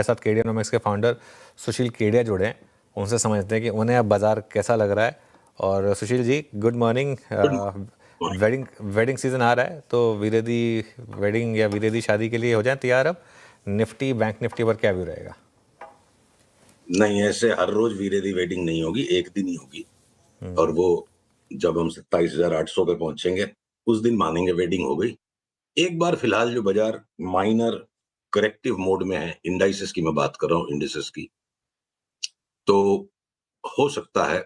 हमारे साथ केडियानोमिक्स के फाउंडर सुशील केडिया जुड़े हैं, उनसे समझते हैं कि उन्हें अब बाजार कैसा लग रहा है। और Sushil ji, good morning. Wedding season आ रहा है, तो वीरेदी वेडिंग या वीरेदी शादी के लिए हो जाए तैयार। अब निफ्टी, बैंक निफ्टी पर क्या व्यू रहेगा? नहीं, ऐसे हर रोज वीरेदी वेडिंग नहीं होगी, एक दिन ही होगी। और वो जब हम 27,800 पे पहुंचेंगे उस दिन मानेंगे वेडिंग हो गई। एक बार फिलहाल जो बाजार माइनर करेक्टिव मोड में है, इंडाइसेस की मैं बात कर रहा हूँ, इंडिसेस की, तो हो सकता है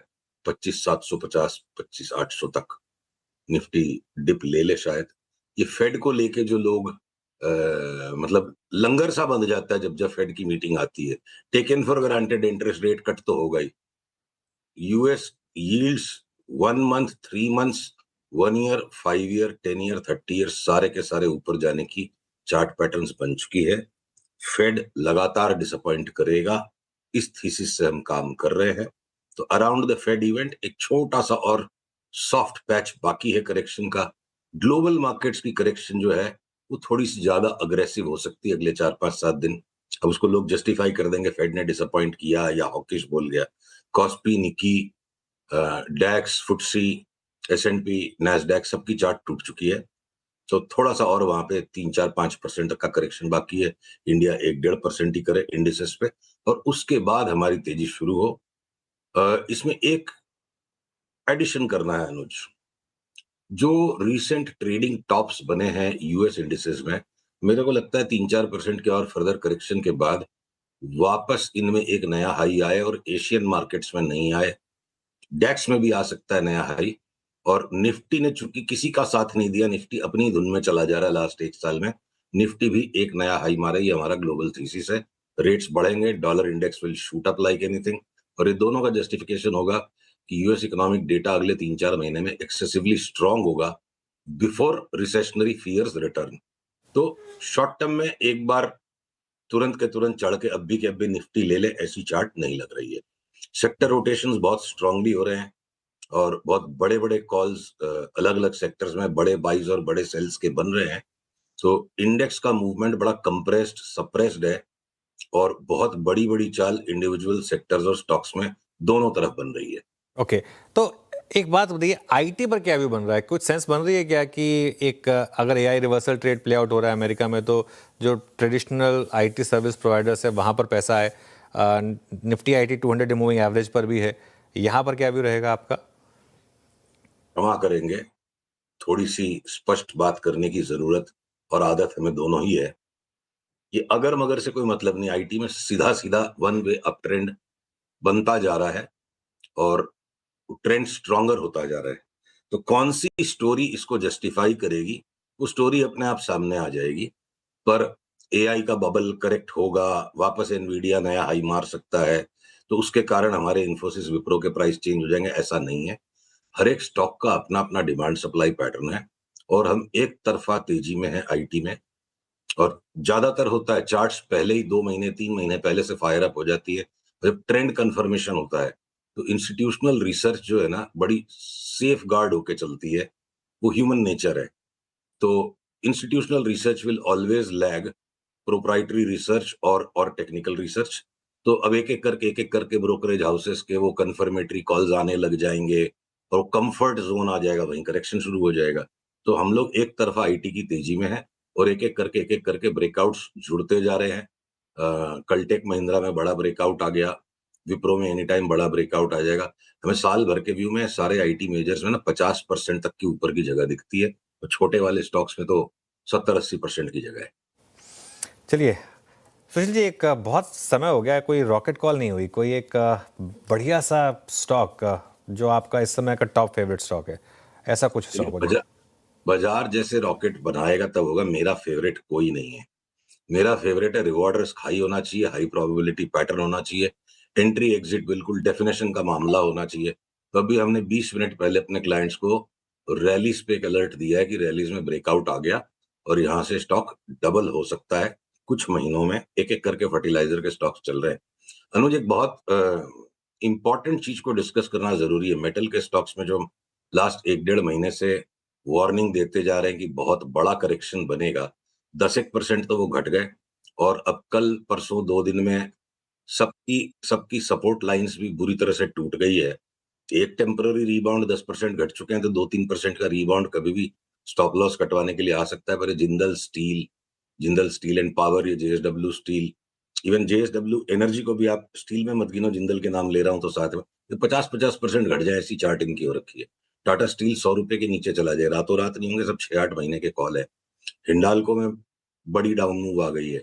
25,750 25,800 तक निफ्टी डिप ले ले शायद। ये फेड को लेके जो लोग मतलब लंगर सा बंध जाता है जब फेड की मीटिंग आती है। Taken for granted interest rate cut तो होगा ही। US yields 1 month, 3 months, 1 year, 5 year, 10 year, 30 year सारे के सारे ऊपर जाने की चार्ट पैटर्न्स बन चुकी है। फेड लगातार डिसअपॉइंट करेगा, इस थीसिस से हम काम कर रहे हैं। तो अराउंड द फेड इवेंट एक छोटा सा और सॉफ्ट पैच बाकी है करेक्शन का। ग्लोबल मार्केट्स की करेक्शन जो है वो थोड़ी सी ज्यादा अग्रेसिव हो सकती है अगले 4-5-7 दिन। अब उसको लोग जस्टिफाई कर देंगे फेड ने डिसअपॉइंट किया या हॉकिश बोल गया। कॉस्पी, निकी, डैक्स, फुटसी, S&P, नैस्डैक सबकी चार्ट टूट चुकी है। तो थोड़ा सा और वहां पे 3-4-5% तक का करेक्शन बाकी है। इंडिया 1-1.5% ही करे इंडिसेस पे, और उसके बाद हमारी तेजी शुरू हो। इसमें एक एडिशन करना है अनुज। जो रिसेंट ट्रेडिंग टॉप्स बने हैं यूएस इंडिसेस में, मेरे को लगता है 3-4% के और फर्दर करेक्शन के बाद वापस इनमें एक नया हाई आए, और एशियन मार्केट्स में नहीं आए। डैक्स में भी आ सकता है नया हाई। और निफ्टी ने चूंकि किसी का साथ नहीं दिया, निफ्टी अपनी धुन में चला जा रहा है लास्ट 1 साल में, निफ्टी भी एक नया हाई मारे। ये हमारा ग्लोबल थीसिस है। रेट्स बढ़ेंगे, dollar index will shoot up like anything. और ये दोनों का जस्टिफिकेशन होगा कि यूएस इकोनॉमिक डेटा अगले 3-4 महीने में एक्सेसिवली स्ट्रांग होगा बिफोर रिसेशनरी फियर्स रिटर्न। तो शॉर्ट टर्म में एक बार तुरंत के तुरंत चढ़ के अब भी निफ्टी ले ले, ऐसी चार्ट नहीं लग रही है। सेक्टर रोटेशंस बहुत स्ट्रांगली हो रहे हैं, और बहुत बड़े बड़े कॉल्स अलग अलग सेक्टर्स में बड़े बाइज और बड़े सेल्स के बन रहे हैं। तो इंडेक्स का मूवमेंट बड़ा कंप्रेस्ड, सप्रेस्ड है, और बहुत बड़ी बड़ी चाल इंडिविजुअल सेक्टर्स और स्टॉक्स में दोनों तरफ बन रही है। ओके, तो एक बात बताइए, आईटी पर क्या व्यू बन रहा है? कुछ सेंस बन रही है क्या कि एक अगर AI reversal trade play out हो रहा है अमेरिका में, तो जो ट्रेडिशनल आईटी सर्विस प्रोवाइडर्स है वहां पर पैसा है। निफ्टी आईटी 200 मूविंग एवरेज पर भी है। यहाँ पर क्या व्यू रहेगा आपका? क्षमा करेंगे, थोड़ी सी स्पष्ट बात करने की जरूरत और आदत हमें दोनों ही है। ये अगर मगर से कोई मतलब नहीं, आईटी में सीधा सीधा वन वे अप ट्रेंड बनता जा रहा है, और ट्रेंड स्ट्रॉन्गर होता जा रहा है। तो कौन सी स्टोरी इसको जस्टिफाई करेगी, वो स्टोरी अपने आप सामने आ जाएगी। पर एआई का बबल करेक्ट होगा, वापस एनवीडिया नया हाई मार सकता है, तो उसके कारण हमारे इन्फोसिस, विप्रो के प्राइस चेंज हो जाएंगे, ऐसा नहीं है। हर एक स्टॉक का अपना अपना डिमांड सप्लाई पैटर्न है, और हम एक तरफा तेजी में है आईटी में। और ज्यादातर होता है चार्ट्स पहले ही 2 महीने 3 महीने पहले से फायर अप हो जाती है। जब ट्रेंड कंफर्मेशन होता है तो इंस्टीट्यूशनल रिसर्च जो है ना, बड़ी सेफ गार्ड होके चलती है। वो ह्यूमन नेचर है। तो institutional research will always lag proprietary research और टेक्निकल रिसर्च। तो अब एक एक करके ब्रोकरेज हाउसेस के वो कंफर्मेटरी कॉल्स आने लग जाएंगे, और कंफर्ट जोन आ जाएगा, वहीं करेक्शन शुरू हो जाएगा। तो हम लोग एक तरफा आईटी की तेजी में है, और एक एक करके ब्रेकआउट्स जुड़ते जा रहे हैं। कलटेक महिंद्रा में बड़ा ब्रेकआउट आ गया, विप्रो में एनी टाइम बड़ा ब्रेकआउट आ जाएगा। हमें साल भर के व्यू में सारे आईटी मेजर्स में ना 50% तक की ऊपर की जगह दिखती है, और छोटे वाले स्टॉक्स में तो 70-80% की जगह है। चलिए सुशील जी, एक बहुत समय हो गया कोई रॉकेट कॉल नहीं हुई, कोई एक बढ़िया सा स्टॉक जो आपका इस समय का टॉप फेवरेट स्टॉक है, ऐसा कुछ स्टॉक हो जाए। बाजार जैसे रॉकेट बनाएगा तब होगा। मेरा फेवरेट कोई नहीं है। मेरा फेवरेट है रिवॉर्ड रिस्क हाई होना चाहिए, हाई प्रोबेबिलिटी पैटर्न होना चाहिए, एंट्री एग्जिट बिल्कुल डेफिनेशन का मामला होना चाहिए। तो अभी हमने 20 मिनट पहले अपने क्लाइंट्स को रैलीज पे एक अलर्ट दिया है कि रैलीज में ब्रेकआउट आ गया, और यहाँ से स्टॉक डबल हो सकता है कुछ महीनों में। एक एक करके फर्टिलाइजर के स्टॉक्स चल रहे हैं। अनुज, एक बहुत इंपॉर्टेंट चीज को डिस्कस करना जरूरी है। मेटल के स्टॉक्स में जो लास्ट 1-1.5 महीने से वार्निंग देते जा रहे हैं कि बहुत बड़ा करेक्शन बनेगा, 10% तो वो घट गए। और अब कल परसों 2 दिन में सबकी सबकी सपोर्ट लाइन्स भी बुरी तरह से टूट गई है। एक टेम्पररी रिबाउंड 10% घट चुके हैं, तो 2-3% का रिबाउंड कभी भी स्टॉप लॉस कटवाने के लिए आ सकता है। पर जिंदल स्टील एंड पावर, ये JSW steel, even JSW energy को भी आप स्टील में मत गिनो, जिंदल के नाम ले रहा हूं तो साथ में, तो 50-50% घट जाए ऐसी चार्ट इनकी हो रखी है। टाटा स्टील 100 रुपए के नीचे चला जाए, रातों रात नहीं होंगे, सब 6-8 महीने के कॉल है। हिंडाल्को में बड़ी डाउन मूव आ गई है,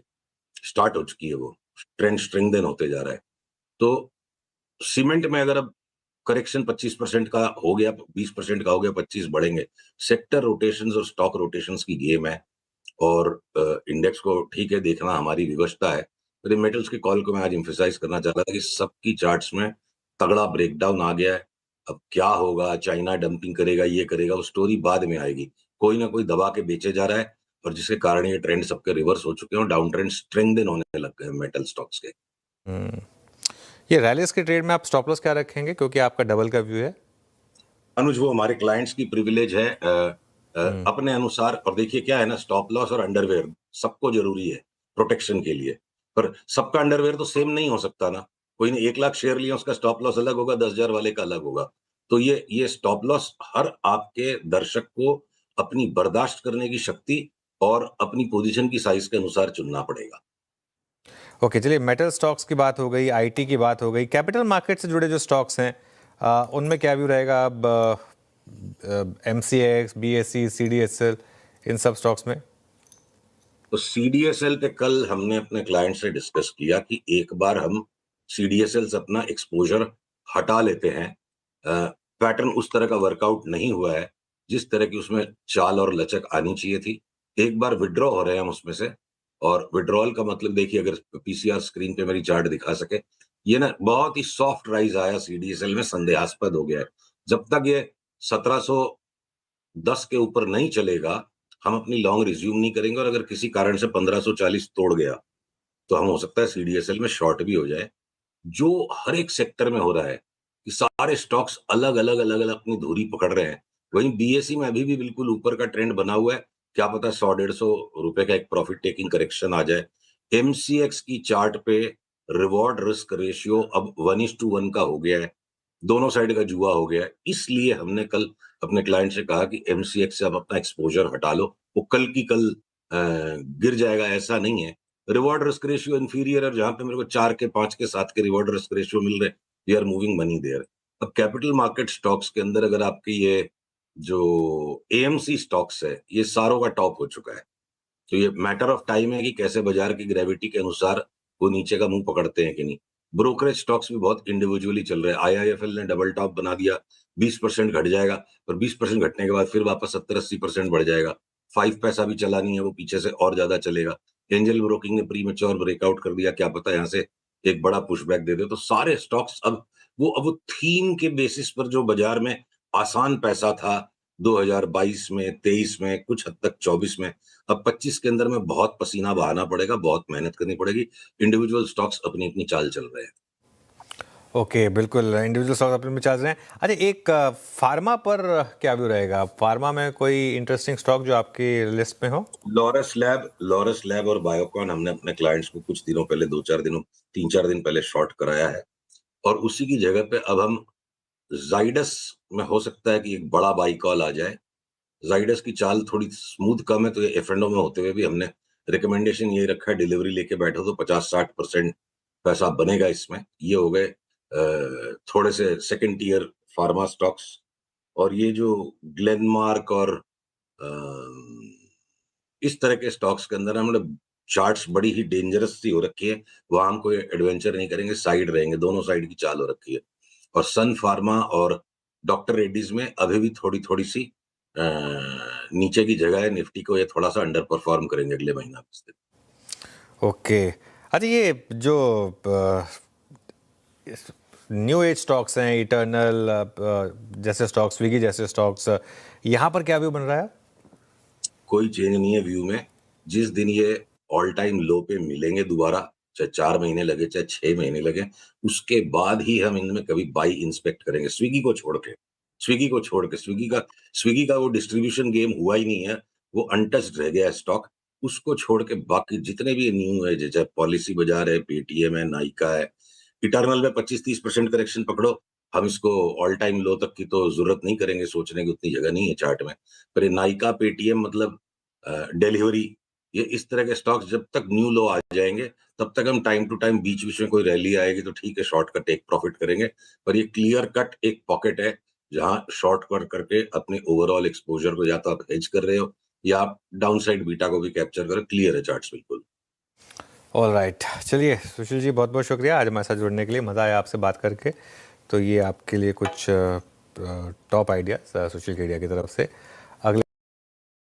स्टार्ट हो चुकी है, वो ट्रेंड स्ट्रेंथन होते जा रहा है। तो सीमेंट में अगर अब करेक्शन 25% का हो गया, 20% का हो गया, 25 बढ़ेंगे। सेक्टर रोटेशंस और स्टॉक रोटेशंस की गेम है, और इंडेक्स को ठीक है देखना हमारी विवशता है। तो मेटल्स के कॉल को मैं आज एम्फसाइज करना चाहता था कि सबकी चार्ट्स में तगड़ा ब्रेकडाउन आ गया है। अब क्या होगा, चाइना डंपिंग करेगा, ये करेगा, वो स्टोरी बाद में आएगी। कोई ना कोई दबा के बेचे जा रहा है, और जिसके कारण ये ट्रेंड सबके रिवर्स हो चुके हैं और डाउन ट्रेंड स्ट्रेंथन होने लग गए मेटल स्टॉक्स के। ये रैलीज के ट्रेड में आप स्टॉप लॉस क्या रखेंगे, क्योंकि आपका डबल का व्यू है? अनुज, वो हमारे क्लाइंट्स की प्रिविलेज है, अपने अनुसार। और देखिए क्या है ना, स्टॉप लॉस और अंडरवेयर सबको जरूरी है प्रोटेक्शन के लिए, पर सबका अंडरवेयर तो सेम नहीं हो सकता ना। कोई ने 1 लाख शेयर लिया, उसका स्टॉप लॉस अलग होगा, 10,000 वाले का अलग होगा। तो ये स्टॉप लॉस हर आपके दर्शक को अपनी बर्दाश्त करने की शक्ति और अपनी पोजीशन की साइज के अनुसार चुनना पड़ेगा। ओके, चलिए, मेटल स्टॉक्स की बात हो गई, आईटी की बात हो गई, कैपिटल मार्केट से जुड़े जो स्टॉक्स हैं उनमें क्या व्यू रहेगा अब? एमसीएक्स, बीएसई, सीडीएसएल, इन सब स्टॉक्स में? तो सीडीएसएल पे कल हमने अपने क्लाइंट से डिस्कस किया कि एक बार हम सीडीएसएल से अपना एक्सपोजर हटा लेते हैं। पैटर्न उस तरह का वर्कआउट नहीं हुआ है जिस तरह की उसमें चाल और लचक आनी चाहिए थी। एक बार विड्रॉ हो रहे हैं हम उसमें से, और विड्रॉल का मतलब देखिए, अगर पीसीआर स्क्रीन पे मेरी चार्ट दिखा सके, ये ना बहुत ही सॉफ्ट राइज आया सीडीएसएल में, संदेहास्पद हो गया है। जब तक ये 1710 के ऊपर नहीं चलेगा, हम अपनी लॉन्ग रिज्यूम नहीं करेंगे, और अगर किसी कारण से 1540 तोड़ गया, तो हम हो सकता है सीडीएसएल में शॉर्ट भी हो जाए। जो हर एक सेक्टर में हो रहा है कि सारे स्टॉक्स अलग अलग अलग अलग अपनी धुरी पकड़ रहे हैं, वहीं बीएसई में अभी भी बिल्कुल ऊपर का ट्रेंड बना हुआ है। क्या पता 100-150 रुपए का एक प्रॉफिट टेकिंग करेक्शन आ जाए। एमसीएक्स की चार्ट पे रिवॉर्ड रिस्क रेशियो अब 1:1 का हो गया है, दोनों साइड का जुआ हो गया है। इसलिए हमने कल अपने क्लाइंट से कहा कि एमसीएक्स से आप अपना एक्सपोजर हटा लो, वो कल की कल गिर जाएगा, ऐसा नहीं है। रिवॉर्ड रिस्क रेशियो इंफीरियर, और जहां पे मेरे को 4 के 5 के 7 के रिवॉर्ड रिस्क रेशियो मिल रहे, we are moving money there. अब कैपिटल मार्केट स्टॉक्स के अंदर अगर आपके ये जो एएमसी स्टॉक्स है, ये सारों का टॉप हो चुका है। तो ये मैटर ऑफ टाइम है कि कैसे बाजार की ग्रेविटी के अनुसार वो नीचे का मुंह पकड़ते हैं कि नहीं। ब्रोकरेज स्टॉक्स भी बहुत इंडिविजुअली चल रहे हैं। आईआईएफएल ने डबल टॉप बना दिया, 20% घट जाएगा, और 20% घटने के बाद फिर वापस 70-80% बढ़ जाएगा। 5 पैसा भी चला नहीं है, वो पीछे से और ज्यादा चलेगा। एंजल ब्रोकिंग ने प्रीमेच्योर ब्रेकआउट कर दिया, क्या पता यहाँ से एक बड़ा पुशबैक दे दे। तो सारे स्टॉक्स अब वो थीम के बेसिस पर जो बाजार में आसान पैसा था 2022 में, 23 में, कुछ हद तक 24 में, अब 25 के अंदर में बहुत पसीना बहाना पड़ेगा, बहुत मेहनत करनी पड़ेगी। इंडिविजुअल स्टॉक्स अपनी अपनी चाल चल रहे हैं। ओके, बिल्कुल, इंडिविजुअल स्टॉक अपने में चल रहे हैं। अच्छा, एक फार्मा पर क्या व्यू रहेगा? फार्मा में कोई इंटरेस्टिंग स्टॉक जो आपकी लिस्ट में हो? लॉरस लैब और बायोकॉन हमने अपने क्लाइंट्स को कुछ दिनों पहले, 3-4 दिन पहले शॉर्ट कराया है, और उसी की जगह पे अब हम जाइडस में हो सकता है कि एक बड़ा बाई कॉल आ जाए। जाइडस की चाल थोड़ी स्मूथ कम है, तो ये एफ&ओ में होते हुए भी हमने रिकमेंडेशन ये रखा है, डिलीवरी लेके बैठो तो 50-60% पैसा बनेगा इसमें। ये हो गए थोड़े से सेकंड टीयर फार्मा स्टॉक्स। और ये जो ग्लेनमार्क और इस तरह के स्टॉक्स के अंदर हमने चार्ट्स बड़ी ही डेंजरस सी हो रखी है, वहां हम कोई एडवेंचर नहीं करेंगे, साइड रहेंगे, दोनों साइड की चाल हो रखी है। और सन फार्मा और डॉक्टर रेड्डीज में अभी भी थोड़ी थोड़ी सी नीचे की जगह है निफ्टी को, ये थोड़ा सा अंडर परफॉर्म करेंगे अगले महीना। ओके, अच्छा, ये जो न्यू एज स्टॉक्स हैं, इटर्नल जैसे स्टॉक्स, स्विगी जैसे स्टॉक्स, यहाँ पर क्या व्यू बन रहा है? कोई चेंज नहीं है व्यू में। जिस दिन ये ऑल टाइम लो पे मिलेंगे दोबारा, चाहे 4 महीने लगे, चाहे 6 महीने लगे, उसके बाद ही हम इनमें कभी बाई इंस्पेक्ट करेंगे। स्विगी का वो डिस्ट्रीब्यूशन गेम हुआ ही नहीं है, वो अनटच्ड रह गया स्टॉक। उसको छोड़ के बाकी जितने भी न्यू है, जैसे पॉलिसी बाजार है, पेटीएम है, नाइका है, इटर्नल में 25-30% करेक्शन पकड़ो, हम इसको ऑल टाइम लो तक की तो जरूरत नहीं करेंगे, सोचने की उतनी जगह नहीं है चार्ट में। पर ये नाइका, पेटीएम मतलब डिलीवरी, ये इस तरह के स्टॉक्स जब तक न्यू लो आ जाएंगे तब तक हम टाइम टू टाइम बीच बीच में कोई रैली आएगी तो ठीक है, शॉर्ट का टेक प्रॉफिट करेंगे। पर ये क्लियर कट एक पॉकेट है जहां शॉर्ट कर करके अपने ओवरऑल एक्सपोजर को या तो आप हेज कर रहे हो या आप डाउनसाइड बीटा को भी कैप्चर करो। क्लियर है चार्ट्स बिल्कुल। ऑल राइट, चलिए सुशील जी, बहुत बहुत शुक्रिया आज हमारे साथ जुड़ने के लिए, मज़ा आया आपसे बात करके। तो ये आपके लिए कुछ टॉप आइडियाज़ सुशील केडिया की तरफ से।